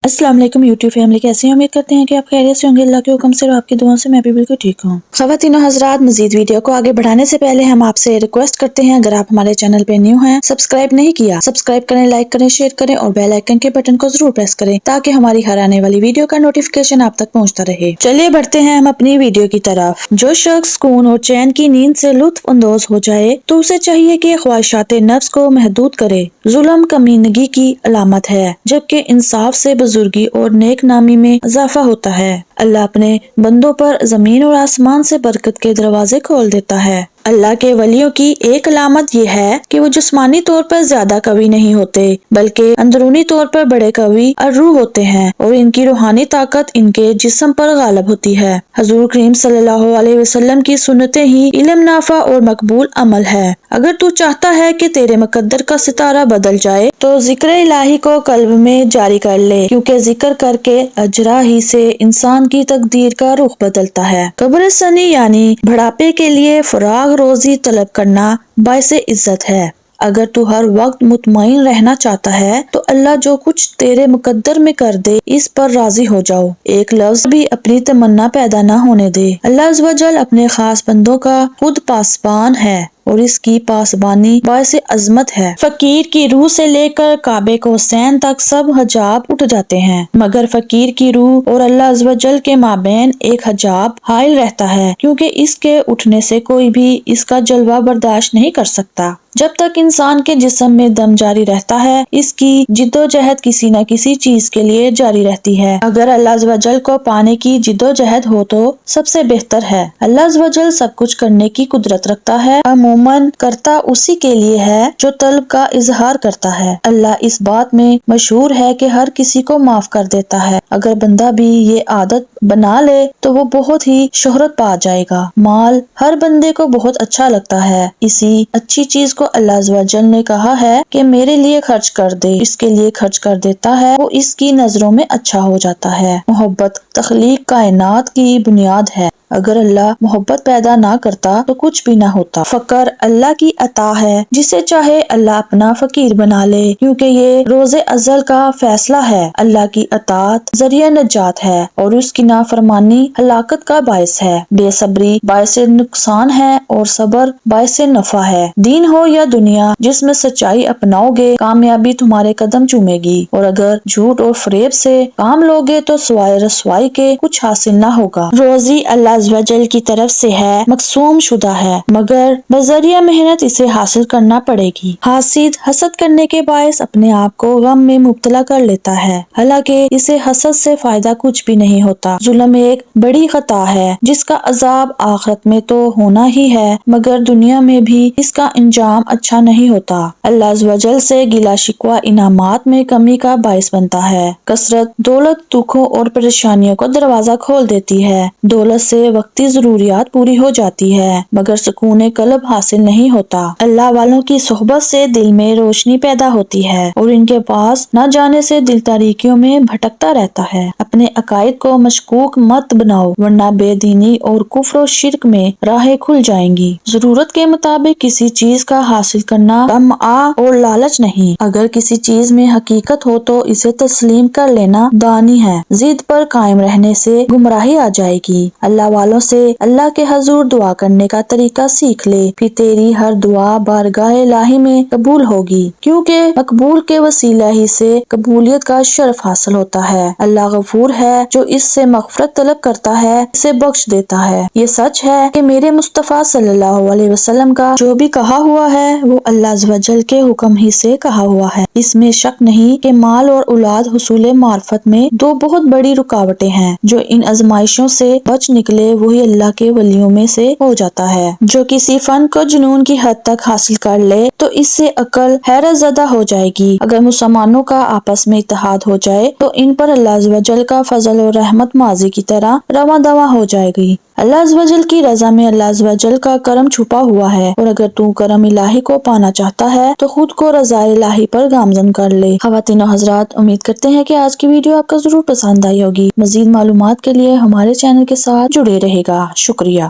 السلام علیکم YouTube family, کیسے ہیں؟ امید کرتے ہیں کہ آپ خیریت سے ہوں گے۔ اللہ کے حکم سے اور آپ کی دعاؤں سے میں بھی بالکل ٹھیک ہوں۔ خواتین و حضرات، مزید ویڈیو کو آگے بڑھانے سے پہلے ہم آپ سے ریکویسٹ کرتے ہیں، اگر آپ ہمارے چینل پہ نیو ہیں، سبسکرائب نہیں کیا، سبسکرائب کریں، لائک کریں، شیئر کریں اور بیل آئیکن کے بٹن کو ضرور پریس کریں تاکہ ہماری ہر آنے والی ویڈیو کا نوٹیفیکیشن آپ تک پہنچتا رہے۔ چلیے بڑھتے ہیں ہم اپنی ویڈیو کی طرف۔ جو شخص سکون اور چین کی نیند سے لطف اندوز ہو جائے تو اسے چاہیے کہ خواہشات نفس کو محدود کرے۔ ظلم کمینگی کی علامت ہے، جبکہ انصاف سے بزرگی اور نیک نامی میں اضافہ ہوتا ہے۔ اللہ اپنے بندوں پر زمین اور آسمان سے برکت کے دروازے کھول دیتا ہے۔ اللہ کے ولیوں کی ایک علامت یہ ہے کہ وہ جسمانی طور پر زیادہ قوی نہیں ہوتے، بلکہ اندرونی طور پر بڑے قوی اور روح ہوتے ہیں، اور ان کی روحانی طاقت ان کے جسم پر غالب ہوتی ہے۔ حضور کریم صلی اللہ علیہ وسلم کی سنتیں ہی علم نافع اور مقبول عمل ہے۔ اگر تو چاہتا ہے کہ تیرے مقدر کا ستارہ بدل جائے تو ذکر الہی کو قلب میں جاری کر لے، کیونکہ ذکر کر کے اجرا ہی سے انسان کی تقدیر کا رخ بدلتا ہے۔ قبر ثنی یعنی بڑھاپے کے لیے فراغ روزی طلب کرنا باعث عزت ہے۔ اگر تو ہر وقت مطمئن رہنا چاہتا ہے تو اللہ جو کچھ تیرے مقدر میں کر دے اس پر راضی ہو جاؤ، ایک لفظ بھی اپنی تمنا پیدا نہ ہونے دے۔ اللہ عز و جل اپنے خاص بندوں کا خود پاسبان ہے اور اس کی پاسبانی باعث عظمت ہے۔ فقیر کی روح سے لے کر کعبے کو سین تک سب حجاب اٹھ جاتے ہیں، مگر فقیر کی روح اور اللہ عز و جل کے مابین ایک حجاب حائل رہتا ہے، کیونکہ اس کے اٹھنے سے کوئی بھی اس کا جلوہ برداشت نہیں کر سکتا۔ جب تک انسان کے جسم میں دم جاری رہتا ہے، اس کی جدوجہد کسی نہ کسی چیز کے لیے جاری رہتی ہے۔ اگر اللہ عز و جل کو پانے کی جدوجہد ہو تو سب سے بہتر ہے۔ اللہ عز و جل سب کچھ کرنے کی قدرت رکھتا ہے، عموماً کرتا اسی کے لیے ہے جو طلب کا اظہار کرتا ہے۔ اللہ اس بات میں مشہور ہے کہ ہر کسی کو معاف کر دیتا ہے۔ اگر بندہ بھی یہ عادت بنا لے تو وہ بہت ہی شہرت پا جائے گا۔ مال ہر بندے کو بہت اچھا لگتا ہے، اسی اچھی چیز کو اللہ عز و جل نے کہا ہے کہ میرے لیے خرچ کر دے، اس کے لیے خرچ کر دیتا ہے، وہ اس کی نظروں میں اچھا ہو جاتا ہے۔ محبت تخلیق کائنات کی بنیاد ہے، اگر اللہ محبت پیدا نہ کرتا تو کچھ بھی نہ ہوتا۔ فقر اللہ کی عطا ہے، جسے چاہے اللہ اپنا فقیر بنا لے، کیونکہ یہ روز ازل کا فیصلہ ہے۔ اللہ کی اطاعت ذریعہ نجات ہے اور اس کی نافرمانی ہلاکت کا باعث ہے۔ بے صبری باعث نقصان ہے اور صبر باعث نفع ہے۔ دین ہو یا دنیا، جس میں سچائی اپناؤ گے کامیابی تمہارے قدم چومے گی، اور اگر جھوٹ اور فریب سے کام لوگے تو سوائے رسوائی کے کچھ حاصل نہ ہوگا۔ روزی اللہ عز و جل کی طرف سے ہے، مقسوم شدہ ہے، مگر بذریعہ محنت اسے حاصل کرنا پڑے گی۔ حاسد حسد کرنے کے باعث اپنے آپ کو غم میں مبتلا کر لیتا ہے، حالانکہ اسے حسد سے فائدہ کچھ بھی نہیں ہوتا۔ ظلم ایک بڑی خطا ہے جس کا عذاب آخرت میں تو ہونا ہی ہے، مگر دنیا میں بھی اس کا انجام اچھا نہیں ہوتا۔ اللہ عز و جل سے گلہ شکوہ انعامات میں کمی کا باعث بنتا ہے۔ کثرت دولت دکھوں اور پریشانیوں کو دروازہ کھول دیتی ہے۔ دولت سے وقتی ضروریات پوری ہو جاتی ہے، مگر سکون قلب حاصل نہیں ہوتا۔ اللہ والوں کی صحبت سے دل میں روشنی پیدا ہوتی ہے اور ان کے پاس نہ جانے سے دل تاریکیوں میں بھٹکتا رہتا ہے۔ اپنے عقائد کو مشکوک مت بناؤ، ورنہ بے دینی اور کفر و شرک میں راہیں کھل جائیں گی۔ ضرورت کے مطابق کسی چیز کا حاصل کرنا طمع اور لالچ نہیں۔ اگر کسی چیز میں حقیقت ہو تو اسے تسلیم کر لینا دانی ہے۔ ضد پر قائم رہنے سے گمراہی آ جائے گی۔ اللہ والوں سے اللہ کے حضور دعا کرنے کا طریقہ سیکھ لے، پھر تیری ہر دعا بارگاہ الہی میں قبول ہوگی، کیونکہ مقبول کے وسیلہ ہی سے قبولیت کا شرف حاصل ہوتا ہے۔ اللہ غفور ہے، جو اس سے مغفرت طلب کرتا ہے اسے بخش دیتا ہے۔ یہ سچ ہے کہ میرے مصطفیٰ صلی اللہ علیہ وسلم کا جو بھی کہا ہوا ہے وہ اللہ عز و جل کے حکم ہی سے کہا ہوا ہے۔ اس میں شک نہیں کہ مال اور اولاد حصول معرفت میں دو بہت بڑی رکاوٹیں ہیں۔ جو ان آزمائشوں سے بچ نکلے وہی اللہ کے ولیوں میں سے ہو جاتا ہے۔ جو کسی فن کو جنون کی حد تک حاصل کر لے تو اس سے عقل حیرت زدہ ہو جائے گی۔ اگر مسلمانوں کا آپس میں اتحاد ہو جائے تو ان پر اللہ عز و جل کا فضل اور رحمت ماضی کی طرح رواں دواں ہو جائے گی۔ اللہ عز و جل کی رضا میں اللہ عز و جل کا کرم چھپا ہوا ہے، اور اگر تو کرم الہی کو پانا چاہتا ہے تو خود کو رضا الہی پر گامزن کر لے۔ خواتین و حضرات، امید کرتے ہیں کہ آج کی ویڈیو آپ کو ضرور پسند آئی ہوگی۔ مزید معلومات کے لیے ہمارے چینل کے ساتھ جڑے رہے گا۔ شکریہ۔